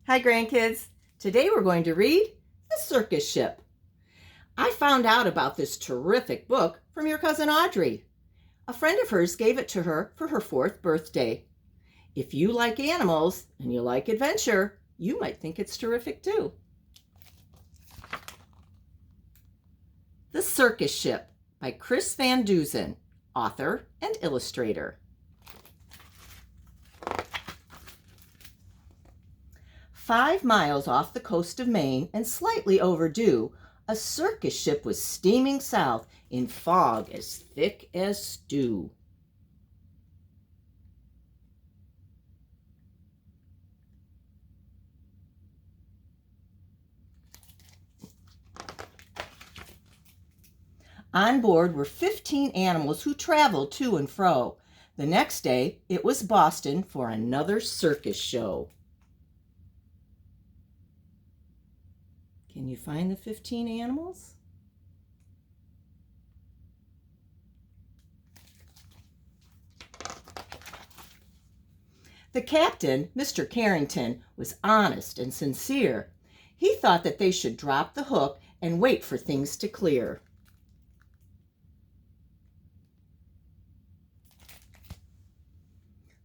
Hi, grandkids. Today we're going to read The Circus Ship. I found out about this terrific book from your cousin Audrey. A friend of hers gave it to her for her 4th birthday. If you like animals and you like adventure, you might think it's terrific too. The Circus Ship by Chris Van Dusen, author and illustrator. 5 miles off the coast of Maine and slightly overdue, a circus ship was steaming south in fog as thick as stew. On board were 15 animals who traveled to and fro. The next day, it was Boston for another circus show. Can you find the 15 animals? The captain, Mr. Carrington, was honest and sincere. He thought that they should drop the hook and wait for things to clear.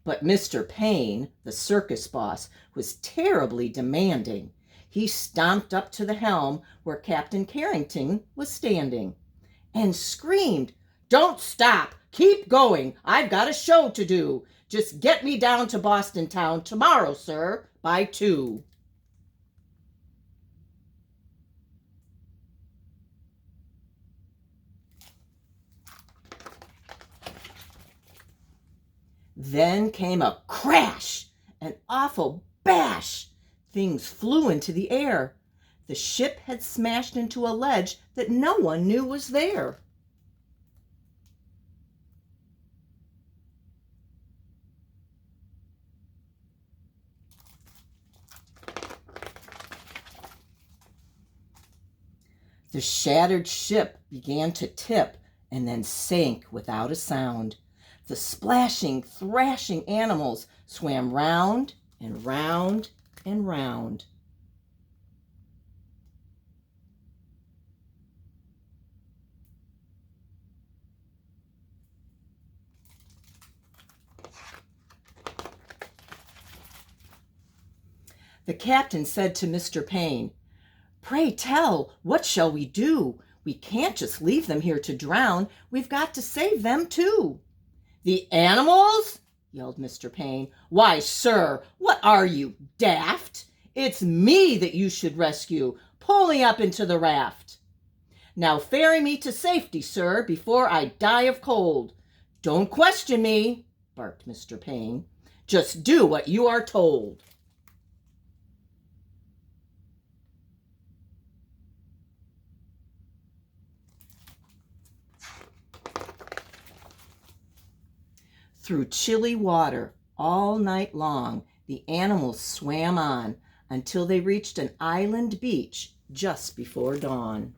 But Mr. Payne, the circus boss, was terribly demanding. He stomped up to the helm where Captain Carrington was standing and screamed, "Don't stop! Keep going! I've got a show to do! Just get me down to Boston town tomorrow, sir, by 2. Then came a crash, an awful bash. Things flew into the air. The ship had smashed into a ledge that no one knew was there. The shattered ship began to tip and then sank without a sound. The splashing, thrashing animals swam round and round and round. The captain said to Mr. Payne, "Pray tell, what shall we do? We can't just leave them here to drown. We've got to save them too." "The animals?" yelled Mr. Payne. "Why, sir, what are you, daft? It's me that you should rescue. Pull me up into the raft." "Now ferry me to safety, sir, before I die of cold." "Don't question me," barked Mr. Payne. "Just do what you are told." Through chilly water all night long, the animals swam on until they reached an island beach just before dawn.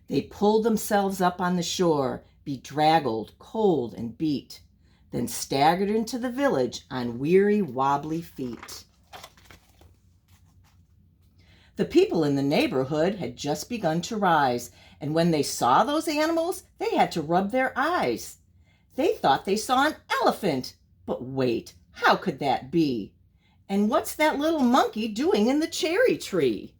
They pulled themselves up on the shore, bedraggled, cold, and beat, then staggered into the village on weary, wobbly feet. The people in the neighborhood had just begun to rise, and when they saw those animals, they had to rub their eyes. They thought they saw an elephant. But wait, how could that be? And what's that little monkey doing in the cherry tree?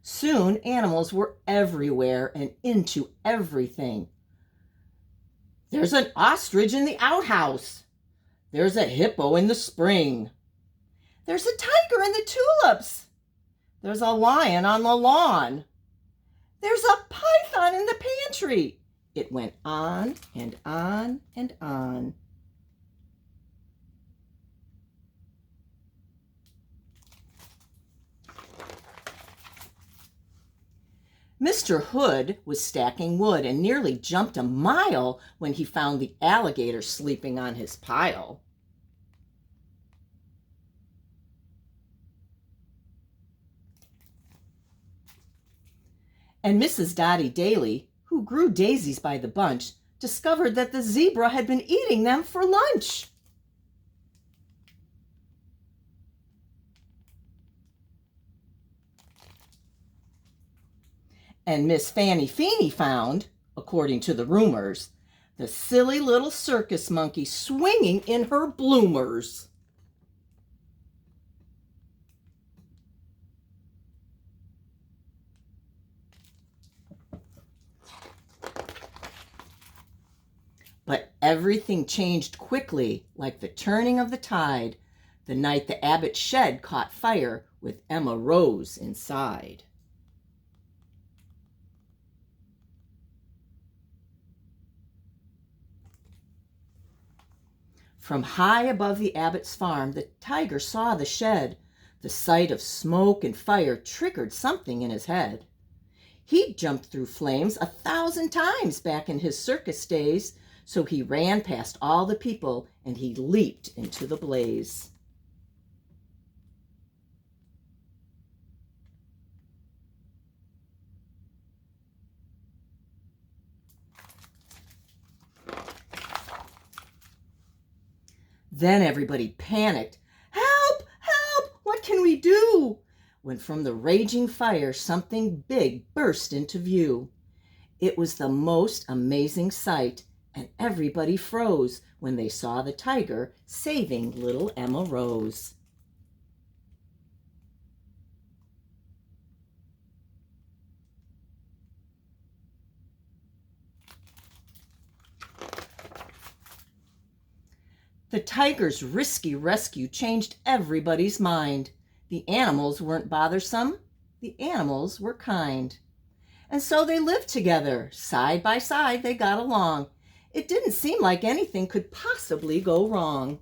Soon animals were everywhere and into everything. There's an ostrich in the outhouse. There's a hippo in the spring. There's a tiger in the tulips. There's a lion on the lawn. There's a python in the pantry. It went on and on and on. Mr. Hood was stacking wood and nearly jumped a mile when he found the alligator sleeping on his pile. And Mrs. Dotty Daly, who grew daisies by the bunch, discovered that the zebra had been eating them for lunch. And Miss Fanny Feeny found, according to the rumors, the silly little circus monkey swinging in her bloomers. But everything changed quickly, like the turning of the tide, the night the Abbott shed caught fire with Emma Rose inside. From high above the Abbott's farm, the tiger saw the shed. The sight of smoke and fire triggered something in his head. He'd jumped through flames 1,000 times back in his circus days, so he ran past all the people and he leaped into the blaze. Then everybody panicked. Help! Help! What can we do? When from the raging fire something big burst into view. It was the most amazing sight, and everybody froze when they saw the tiger saving little Emma Rose. The tiger's risky rescue changed everybody's mind. The animals weren't bothersome. The animals were kind. And so they lived together. Side by side, they got along. It didn't seem like anything could possibly go wrong.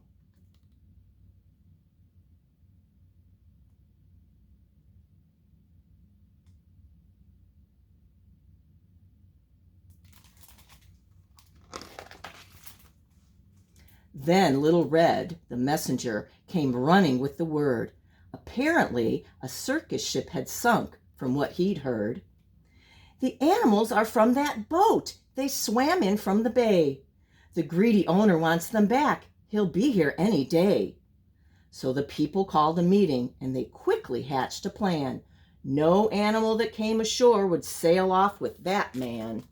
Then Little Red, the messenger, came running with the word. Apparently, a circus ship had sunk, from what he'd heard. The animals are from that boat. They swam in from the bay. The greedy owner wants them back. He'll be here any day. So the people called a meeting, and they quickly hatched a plan. No animal that came ashore would sail off with that man.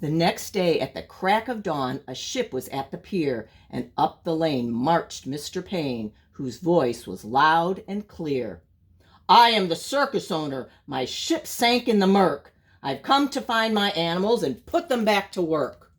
The next day at the crack of dawn, a ship was at the pier, and up the lane marched Mr. Payne, whose voice was loud and clear. I am the circus owner. My ship sank in the murk. I've come to find my animals and put them back to work.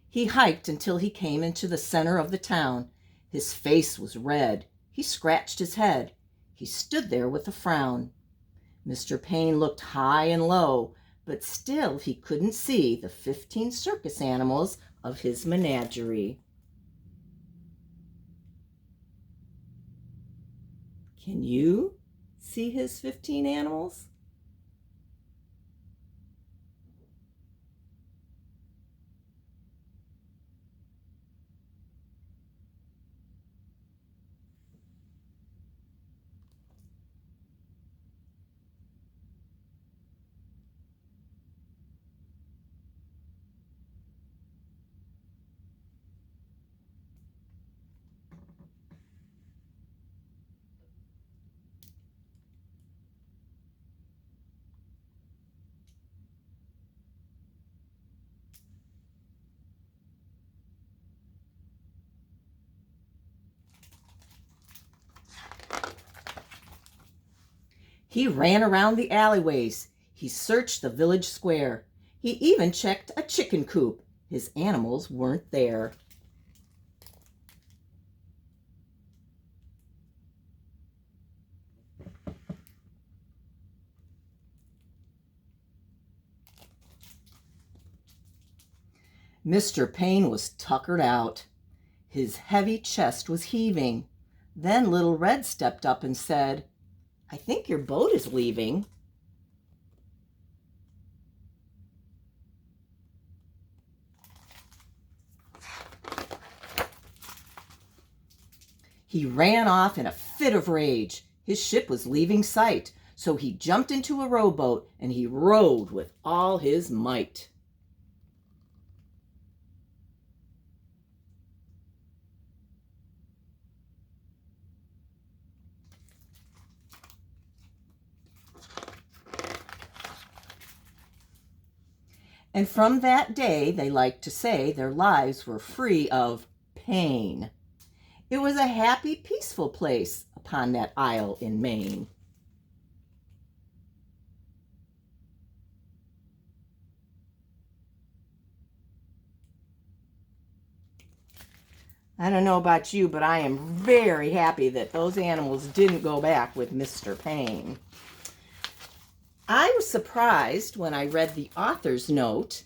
He hiked until he came into the center of the town. His face was red. He scratched his head. He stood there with a frown. Mr. Payne looked high and low, but still he couldn't see the 15 circus animals of his menagerie. Can you see his 15 animals? He ran around the alleyways. He searched the village square. He even checked a chicken coop. His animals weren't there. Mr. Payne was tuckered out. His heavy chest was heaving. Then Little Red stepped up and said, "I think your boat is leaving." He ran off in a fit of rage. His ship was leaving sight, so he jumped into a rowboat and he rowed with all his might. And from that day, they like to say, their lives were free of pain. It was a happy, peaceful place upon that isle in Maine. I don't know about you, but I am very happy that those animals didn't go back with Mr. Payne. I was surprised when I read the author's note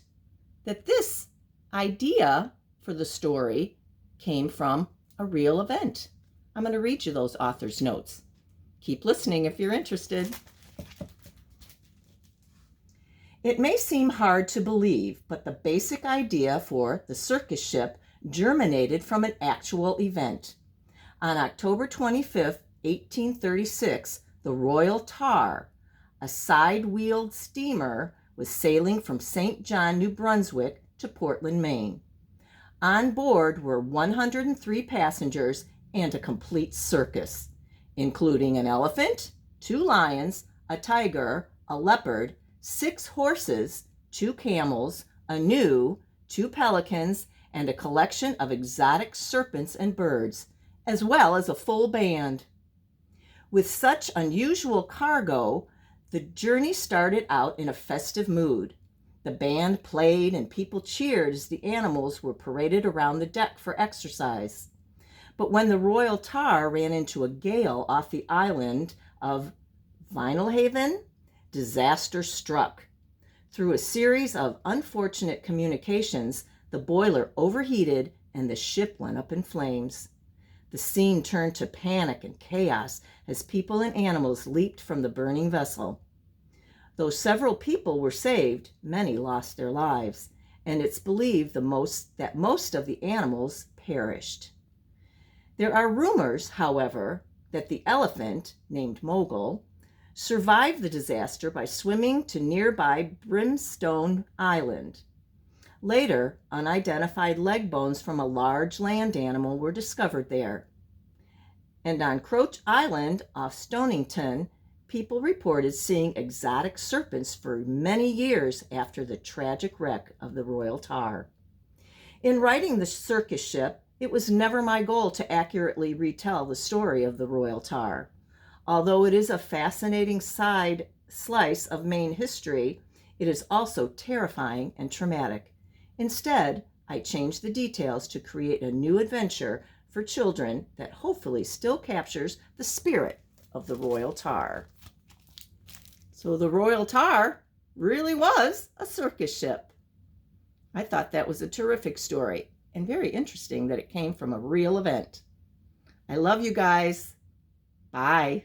that this idea for the story came from a real event. I'm going to read you those author's notes. Keep listening if you're interested. It may seem hard to believe, but the basic idea for the Circus Ship germinated from an actual event. On October 25th, 1836, the Royal Tar, a side-wheeled steamer, was sailing from St. John, New Brunswick to Portland, Maine. On board were 103 passengers and a complete circus, including an elephant, 2 lions, a tiger, a leopard, 6 horses, 2 camels, a gnu, 2 pelicans, and a collection of exotic serpents and birds, as well as a full band. With such unusual cargo, the journey started out in a festive mood. The band played and people cheered as the animals were paraded around the deck for exercise. But when the Royal Tar ran into a gale off the island of Vinalhaven, disaster struck. Through a series of unfortunate communications, the boiler overheated and the ship went up in flames. The scene turned to panic and chaos as people and animals leaped from the burning vessel. Though several people were saved, many lost their lives, and it's believed that most of the animals perished. There are rumors, however, that the elephant, named Mogul, survived the disaster by swimming to nearby Brimstone Island. Later, unidentified leg bones from a large land animal were discovered there. And on Croach Island off Stonington, people reported seeing exotic serpents for many years after the tragic wreck of the Royal Tar. In writing The Circus Ship, it was never my goal to accurately retell the story of the Royal Tar. Although it is a fascinating side slice of Maine history, it is also terrifying and traumatic. Instead, I changed the details to create a new adventure for children that hopefully still captures the spirit of the Royal Tar. So the Royal Tar really was a circus ship. I thought that was a terrific story and very interesting that it came from a real event. I love you guys. Bye.